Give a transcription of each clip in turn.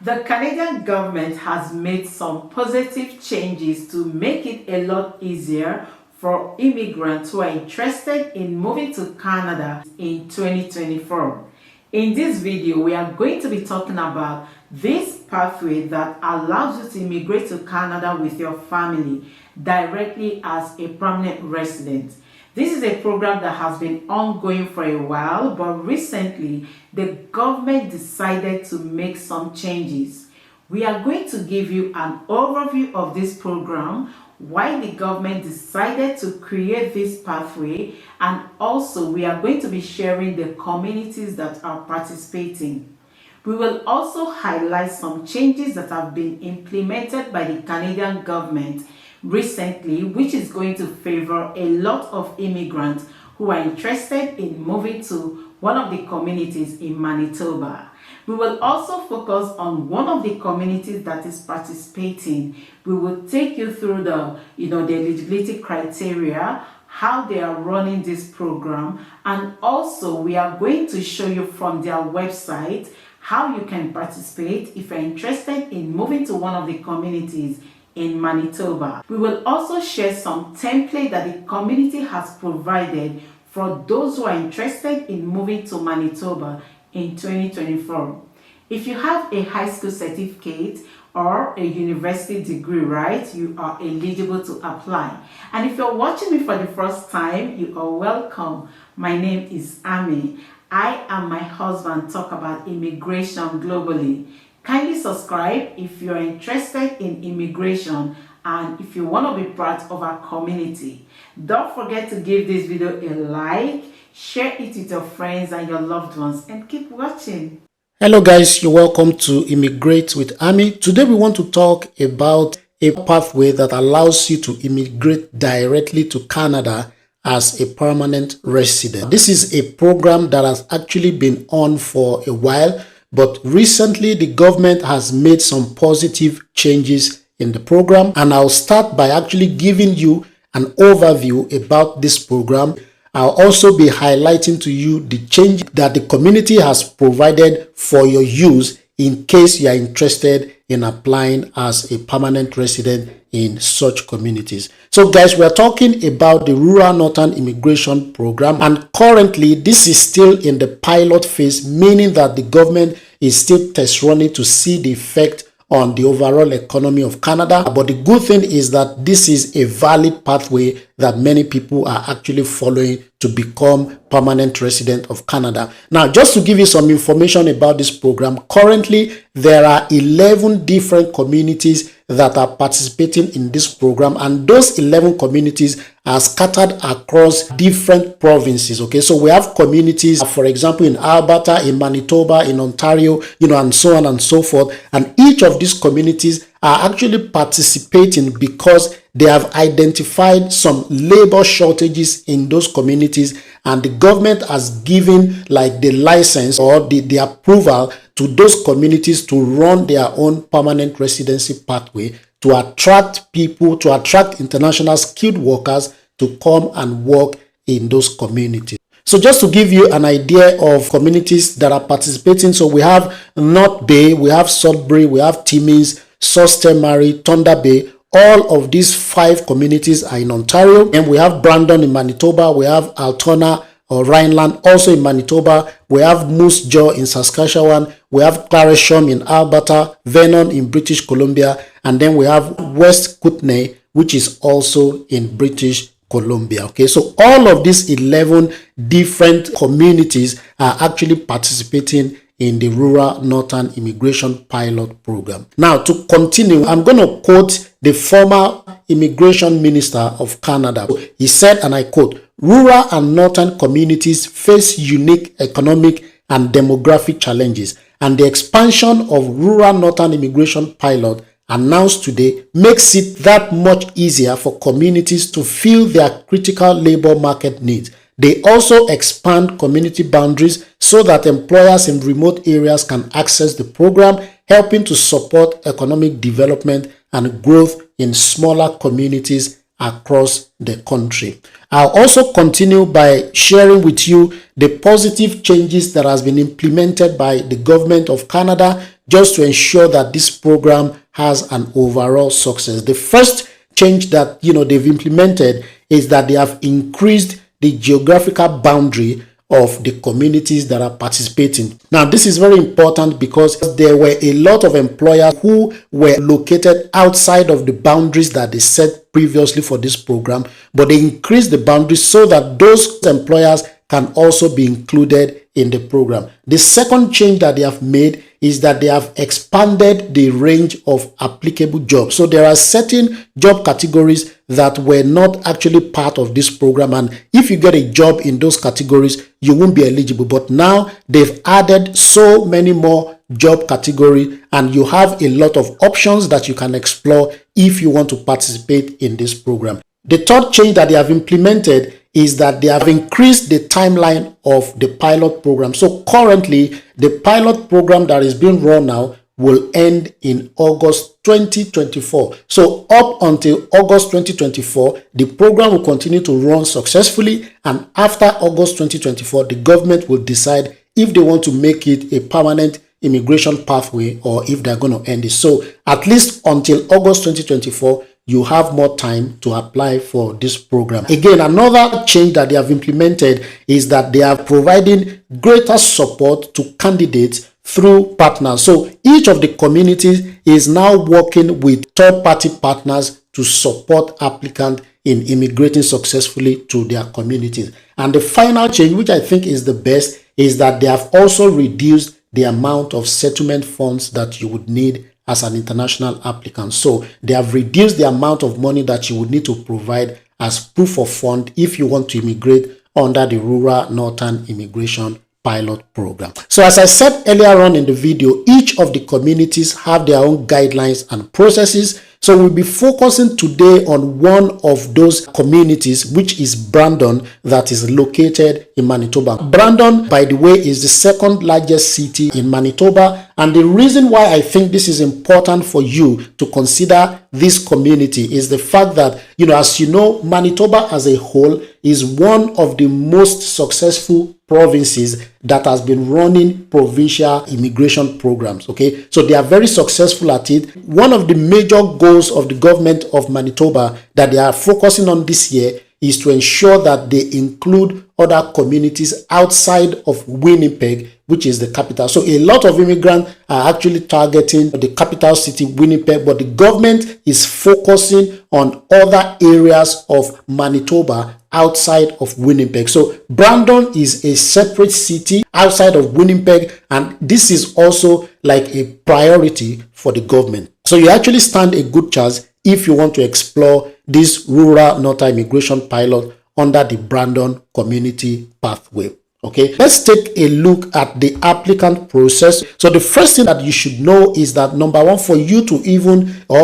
The Canadian government has made some positive changes to make it a lot easier for immigrants who are interested in moving to Canada in 2024. In this video, we are going to be talking about this pathway that allows you to immigrate to Canada with your family directly as a permanent resident. This is a program that has been ongoing for a while, but recently the government decided to make some changes. We are going to give you an overview of this program, why the government decided to create this pathway, and also we are going to be sharing the communities that are participating. We will also highlight some changes that have been implemented by the Canadian government recently, which is going to favor a lot of immigrants who are interested in moving to one of the communities in Manitoba. We will also focus on one of the communities that is participating. We will take you through the eligibility criteria, how they are running this program, and also we are going to show you from their website how you can participate if you're interested in moving to one of the communities in Manitoba. We will also share some template that the community has provided for those who are interested in moving to Manitoba in 2024. If you have a high school certificate or a university degree, right, you are eligible to apply. And if you're watching me for the first time, you are welcome. My name is Ammy. I and my husband talk about immigration globally. Kindly subscribe if you're interested in immigration and if you want to be part of our community. Don't forget to give this video a like, share it with your friends and your loved ones, and keep watching. Hello guys, you're welcome to Immigrate with Ammy. Today we want to talk about a pathway that allows you to immigrate directly to Canada as a permanent resident. This is a program that has actually been on for a while, but recently the government has made some positive changes in the program, and I'll start by actually giving you an overview about this program. I'll also be highlighting to you the change that the community has provided for your use in case you are interested in applying as a permanent resident in such communities. So guys, we are talking about the Rural Northern Immigration Program, and currently this is still in the pilot phase, meaning that the government is still test running to see the effect on the overall economy of Canada. But the good thing is that this is a valid pathway that many people are actually following to become permanent resident of Canada. Now, just to give you some information about this program, currently there are 11 different communities that are participating in this program, and those 11 communities are scattered across different provinces. Okay, so we have communities, for example, in Alberta, in Manitoba, in Ontario, and so on and so forth, and each of these communities are actually participating because they have identified some labor shortages in those communities, and the government has given like the license or the approval to those communities to run their own permanent residency pathway to attract people, to attract international skilled workers to come and work in those communities. So just to give you an idea of communities that are participating, so we have North Bay, we have Sudbury, we have Timmins, Sault Ste. Marie, Thunder Bay. All of these 5 communities are in Ontario, and we have Brandon in Manitoba, we have Altona or Rhineland also in Manitoba, we have Moose Jaw in Saskatchewan, we have Claresham in Alberta, Vernon in British Columbia, and then we have West Kootenay, which is also in British Columbia. Okay, so all of these 11 different communities are actually participating in the Rural Northern Immigration Pilot Program. Now, to continue, I'm going to quote the former Immigration Minister of Canada. He said, and I quote, "Rural and northern communities face unique economic and demographic challenges, and the expansion of Rural Northern Immigration Pilot announced today makes it that much easier for communities to fill their critical labor market needs. They also expand community boundaries so that employers in remote areas can access the program, helping to support economic development and growth in smaller communities across the country. I'll also continue by sharing with you the positive changes that has been implemented by the government of Canada just to ensure that this program has an overall success. The first change that they've implemented is that they have increased the geographical boundary of the communities that are participating. Now, this is very important because there were a lot of employers who were located outside of the boundaries that they set previously for this program, but they increased the boundaries so that those employers can also be included in the program. The second change that they have made is that they have expanded the range of applicable jobs. So there are certain job categories that were not actually part of this program, and if you get a job in those categories, you won't be eligible. But now they've added so many more job categories, and you have a lot of options that you can explore if you want to participate in this program. The third change that they have implemented is that they have increased the timeline of the pilot program. So currently, the pilot program that is being run now will end in August 2024. So up until August 2024, the program will continue to run successfully, and after August 2024, the government will decide if they want to make it a permanent immigration pathway or if they're going to end it. So at least until August 2024, you have more time to apply for this program. Again, another change that they have implemented is that they are providing greater support to candidates through partners. So each of the communities is now working with third-party partners to support applicants in immigrating successfully to their communities. And the final change, which I think is the best, is that they have also reduced the amount of settlement funds that you would need as an international applicant. So they have reduced the amount of money that you would need to provide as proof of fund if you want to immigrate under the Rural Northern Immigration Pilot Program. So as I said earlier on in the video, each of the communities have their own guidelines and processes. So we'll be focusing today on one of those communities, which is Brandon, that is located in Manitoba. Brandon, by the way, is the second largest city in Manitoba. And the reason why I think this is important for you to consider this community is the fact that, as you know, Manitoba as a whole is one of the most successful provinces that has been running provincial immigration programs. Okay, so they are very successful at it. One of the major goals of the government of Manitoba that they are focusing on this year is to ensure that they include other communities outside of Winnipeg, which is the capital. So a lot of immigrants are actually targeting the capital city, Winnipeg, but the government is focusing on other areas of Manitoba outside of Winnipeg. So Brandon is a separate city outside of Winnipeg, and this is also like a priority for the government. So you actually stand a good chance if you want to explore this Rural Northern Immigration Pilot under the Brandon Community Pathway. Okay, let's take a look at the applicant process. So the first thing that you should know is that, number one, for you to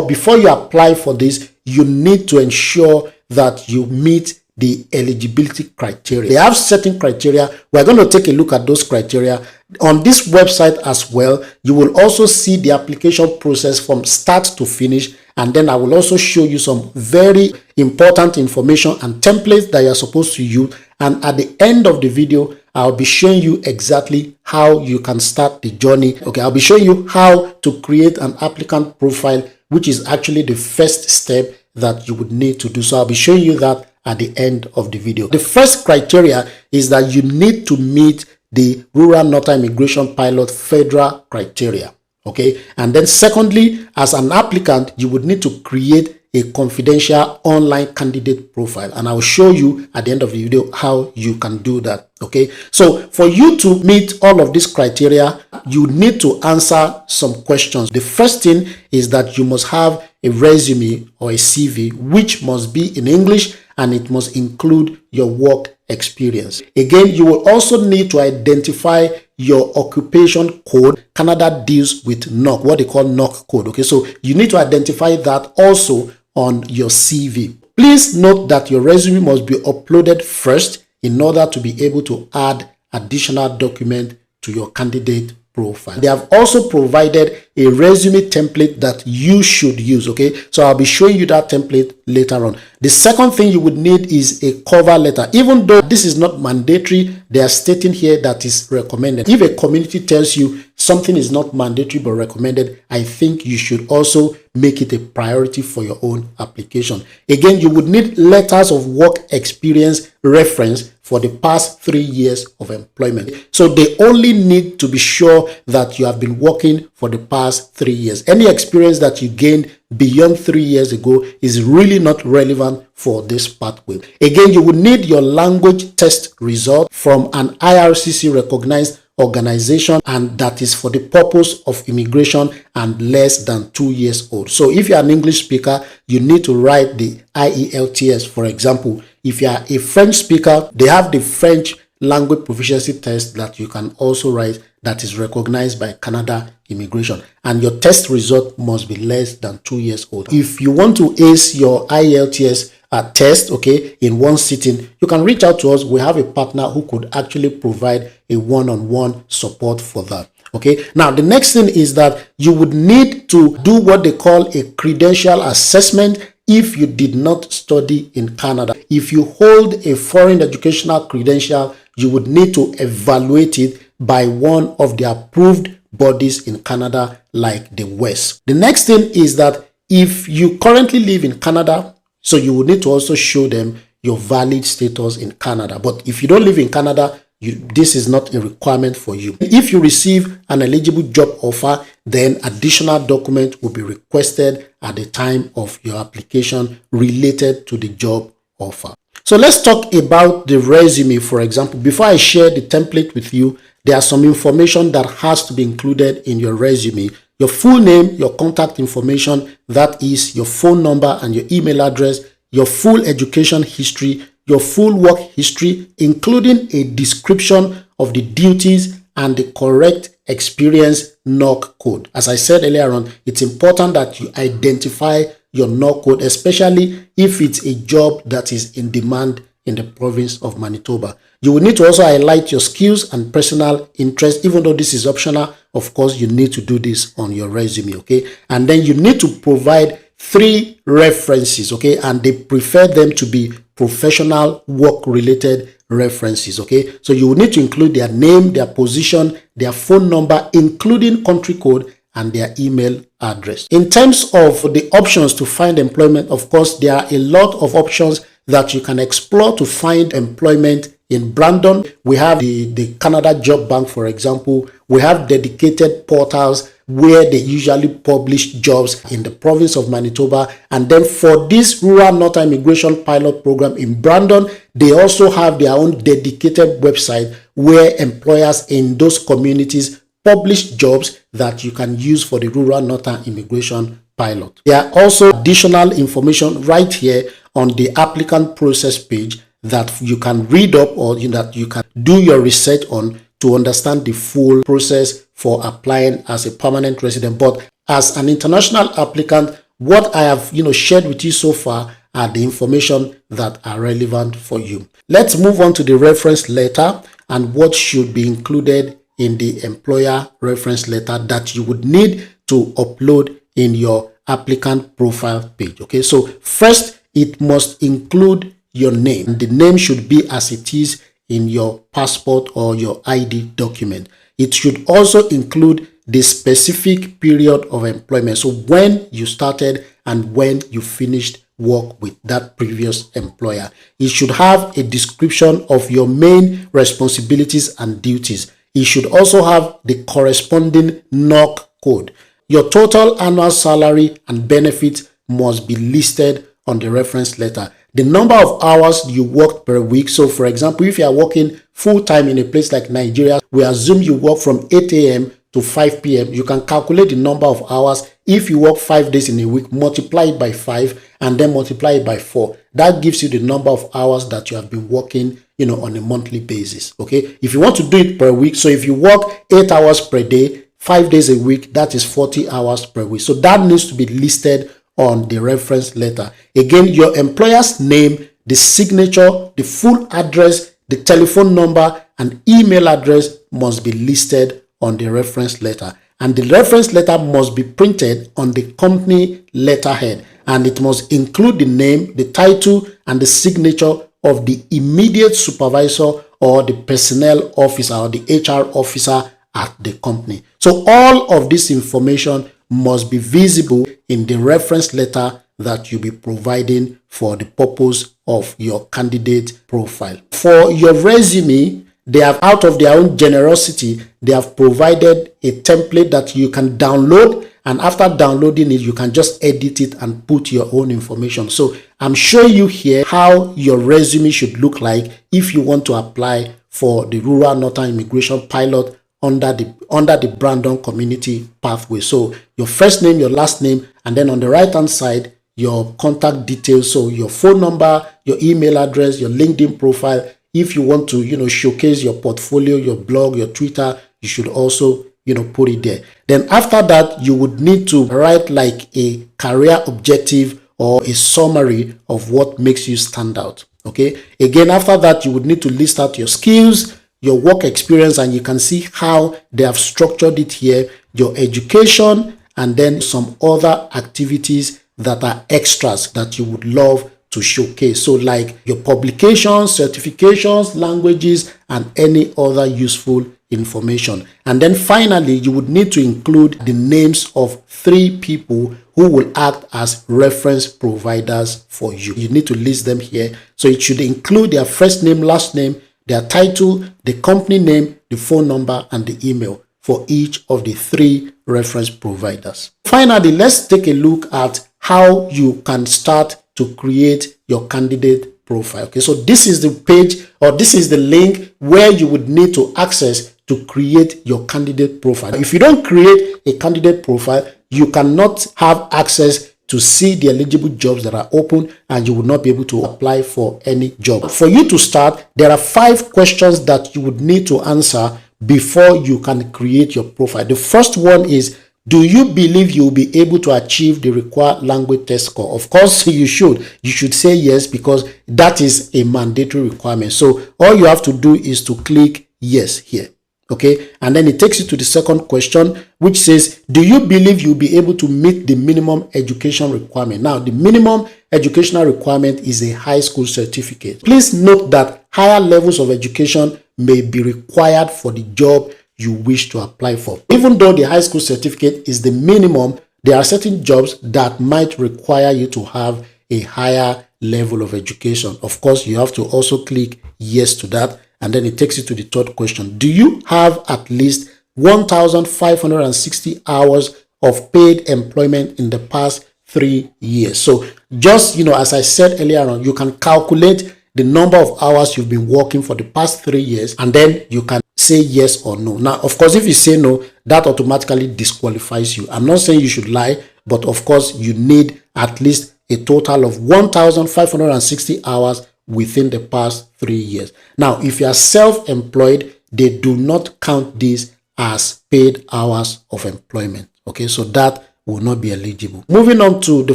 before you apply for this, you need to ensure that you meet the eligibility criteria. They have certain criteria. We're going to take a look at those criteria on this website as well. You will also see the application process from start to finish, and then I will also show you some very important information and templates that you're supposed to use. And at the end of the video, I'll be showing you exactly how you can start the journey. Okay, I'll be showing you how to create an applicant profile, which is actually the first step that you would need to do. So I'll be showing you that at the end of the video. The first criteria is that you need to meet the Rural Northern Immigration Pilot federal criteria. Okay, and then secondly, as an applicant, you would need to create a confidential online candidate profile, and I'll show you at the end of the video how you can do that. Okay, so for you to meet all of these criteria, you need to answer some questions. The first thing is that you must have a resume or a CV, which must be in English, and it must include your work experience. Again, you will also need to identify your occupation code. Canada deals with NOC, what they call NOC code. Okay, so you need to identify that also on your CV. Please note that your resume must be uploaded first in order to be able to add additional document to your candidate profile. They have also provided a resume template that you should use, okay? So I'll be showing you that template later on. The second thing you would need is a cover letter. Even though this is not mandatory, they are stating here that is recommended. If a community tells you something is not mandatory but recommended, I think you should also make it a priority for your own application. Again, you would need letters of work experience reference for the past 3 years of employment. So they only need to be sure that you have been working for the past 3 years. Any experience that you gained beyond 3 years ago is really not relevant for this pathway. Again, you would need your language test result from an IRCC recognized organization, and that is for the purpose of immigration and less than 2 years old. So if you're an English speaker, you need to write the IELTS. For example, if you are a French speaker, they have the French language proficiency test that you can also write, that is recognized by Canada Immigration, and your test result must be less than 2 years old. If you want to ace your IELTS test, okay, in one sitting, you can reach out to us. We have a partner who could actually provide a one-on-one support for that. Okay, now the next thing is that you would need to do what they call a credential assessment if you did not study in Canada. If you hold a foreign educational credential, you would need to evaluate it by one of the approved bodies in Canada, like the WES. The next thing is that if you currently live in Canada, so you will need to also show them your valid status in Canada. But if you don't live in Canada, this is not a requirement for you. If you receive an eligible job offer, then additional document will be requested at the time of your application related to the job offer. So let's talk about the resume, for example. Before I share the template with you, there are some information that has to be included in your resume. Your full name, your contact information, that is your phone number and your email address, your full education history, your full work history, including a description of the duties and the correct experience NOC code. As I said earlier on, it's important that you identify your NOC code, especially if it's a job that is in demand in the province of Manitoba. You will need to also highlight your skills and personal interest. Even though this is optional, of course, you need to do this on your resume, okay? And then you need to provide 3 references, okay? And they prefer them to be professional work-related references, okay? So you will need to include their name, their position, their phone number, including country code, and their email address. In terms of the options to find employment, of course, there are a lot of options that you can explore to find employment in Brandon. We have the Canada Job Bank, for example. We have dedicated portals where they usually publish jobs in the province of Manitoba. And then for this Rural North Immigration Pilot Program in Brandon, they also have their own dedicated website where employers in those communities publish jobs that you can use for the Rural Northern Immigration Pilot. There are also additional information right here on the applicant process page that you can read up, or that you can do your research on to understand the full process for applying as a permanent resident. But as an international applicant, what I have shared with you so far are the information that are relevant for you. Let's move on to the reference letter and what should be included in the employer reference letter that you would need to upload in your applicant profile page. Okay, so first, it must include your name. The name should be as it is in your passport or your ID document. It should also include the specific period of employment. So when you started and when you finished work with that previous employer. It should have a description of your main responsibilities and duties. It should also have the corresponding NOC code. Your total annual salary and benefits must be listed on the reference letter. The number of hours you worked per week. So for example, if you are working full-time in a place like Nigeria, we assume you work from 8 a.m. to 5 p.m. You can calculate the number of hours. If you work 5 days in a week, multiply it by 5 and then multiply it by 4. That gives you the number of hours that you have been working, on a monthly basis. Okay. If you want to do it per week, so if you work 8 hours per day, 5 days a week, that is 40 hours per week. So that needs to be listed on the reference letter. Again, your employer's name, the signature, the full address, the telephone number, and email address must be listed on the reference letter. And the reference letter must be printed on the company letterhead, and it must include the name, the title, and the signature of the immediate supervisor or the personnel officer or the HR officer at the company. So all of this information must be visible in the reference letter that you'll be providing for the purpose of your candidate profile. For your resume, they have, out of their own generosity, they have provided a template that you can download, and after downloading it, you can just edit it and put your own information. So I'm showing you here how your resume should look like if you want to apply for the Rural Northern Immigration Pilot under the Brandon Community Pathway. So your first name, your last name, and then on the right hand side, your contact details. So your phone number, your email address, your LinkedIn profile. If you want to, showcase your portfolio, your blog, your Twitter, you should also, put it there. Then after that, you would need to write like a career objective or a summary of what makes you stand out. Okay. Again, after that, you would need to list out your skills, your work experience, and you can see how they have structured it here, your education, and then some other activities that are extras that you would love to showcase. So like your publications, certifications, languages, and any other useful information. And then finally, you would need to include the names of 3 people who will act as reference providers for you. You need to list them here. So it should include their first name, last name, their title, the company name, the phone number, and the email for each of the 3 reference providers. Finally, let's take a look at how you can start to create your candidate profile. Okay, so this is the page, or this is the link where you would need to access to create your candidate profile. If you don't create a candidate profile, you cannot have access to see the eligible jobs that are open, and you will not be able to apply for any job. For you to start, there are 5 questions that you would need to answer before you can create your profile. The first one is, do you believe you will be able to achieve the required language test score? Of course, you should. You should say yes, because that is a mandatory requirement. So all you have to do is to click yes here. Okay, and then it takes you to the second question, which says, do you believe you'll be able to meet the minimum education requirement? Now, the minimum educational requirement is a high school certificate. Please note that higher levels of education may be required for the job you wish to apply for. Even though the high school certificate is the minimum, there are certain jobs that might require you to have a higher level of education. Of course, you have to also click yes to that. And then it takes you to the third question. Do you have at least 1,560 hours of paid employment in the past 3 years? So just, as I said earlier on, you can calculate the number of hours you've been working for the past 3 years, and then you can say yes or no. Now, of course, if you say no, that automatically disqualifies you. I'm not saying you should lie, but of course, you need at least a total of 1,560 hours within the past 3 years. Now, if you are self-employed, they do not count this as paid hours of employment. Okay, so that will not be eligible. Moving on to the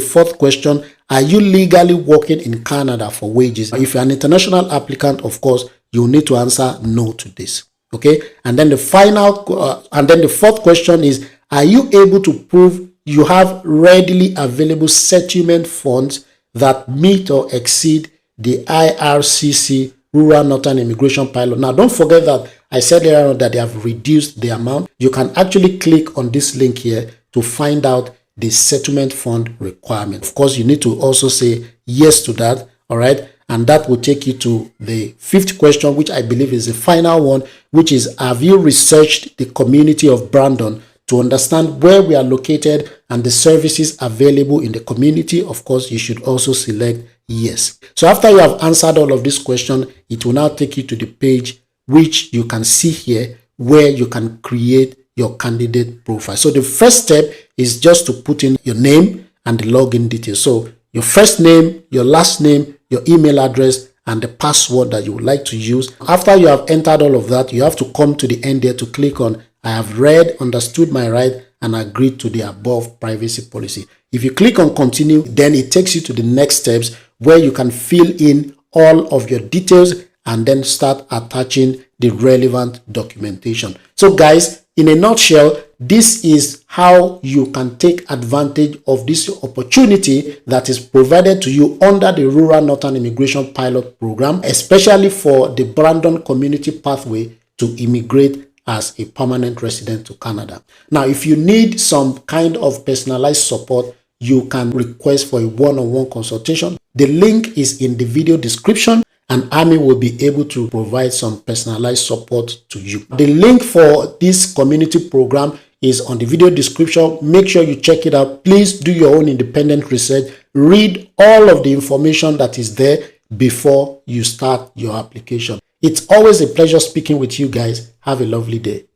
fourth question, are you legally working in Canada for wages? If you're an international applicant, of course, you need to answer no to this. Okay, and then the fourth question is, are you able to prove you have readily available settlement funds that meet or exceed the IRCC Rural Northern Immigration Pilot? Now, don't forget that I said earlier on that they have reduced the amount. You can actually click on this link here to find out the settlement fund requirement. Of course, you need to also say yes to that. All right. And that will take you to the fifth question, which I believe is the final one, which is, have you researched the community of Brandon to understand where we are located and the services available in the community? Of course, you should also select yes. So after you have answered all of these questions, it will now take you to the page which you can see here where you can create your candidate profile. So the first step is just to put in your name and the login details. So your first name, your last name, your email address, and the password that you would like to use. After you have entered all of that, you have to come to the end there to click on I have read, understood my right, and agreed to the above privacy policy. If you click on continue, then it takes you to the next steps where you can fill in all of your details and then start attaching the relevant documentation. So guys, In a nutshell, this is how you can take advantage of this opportunity that is provided to you under the Rural Northern Immigration Pilot Program, especially for the Brandon Community Pathway to immigrate as a permanent resident to Canada. Now, if you need some kind of personalized support, you can request for a one-on-one consultation. The link is in the video description, and Ammy will be able to provide some personalized support to you. The link for this community program is on the video description. Make sure you check it out. Please do your own independent research. Read all of the information that is there before you start your application. It's always a pleasure speaking with you guys. Have a lovely day.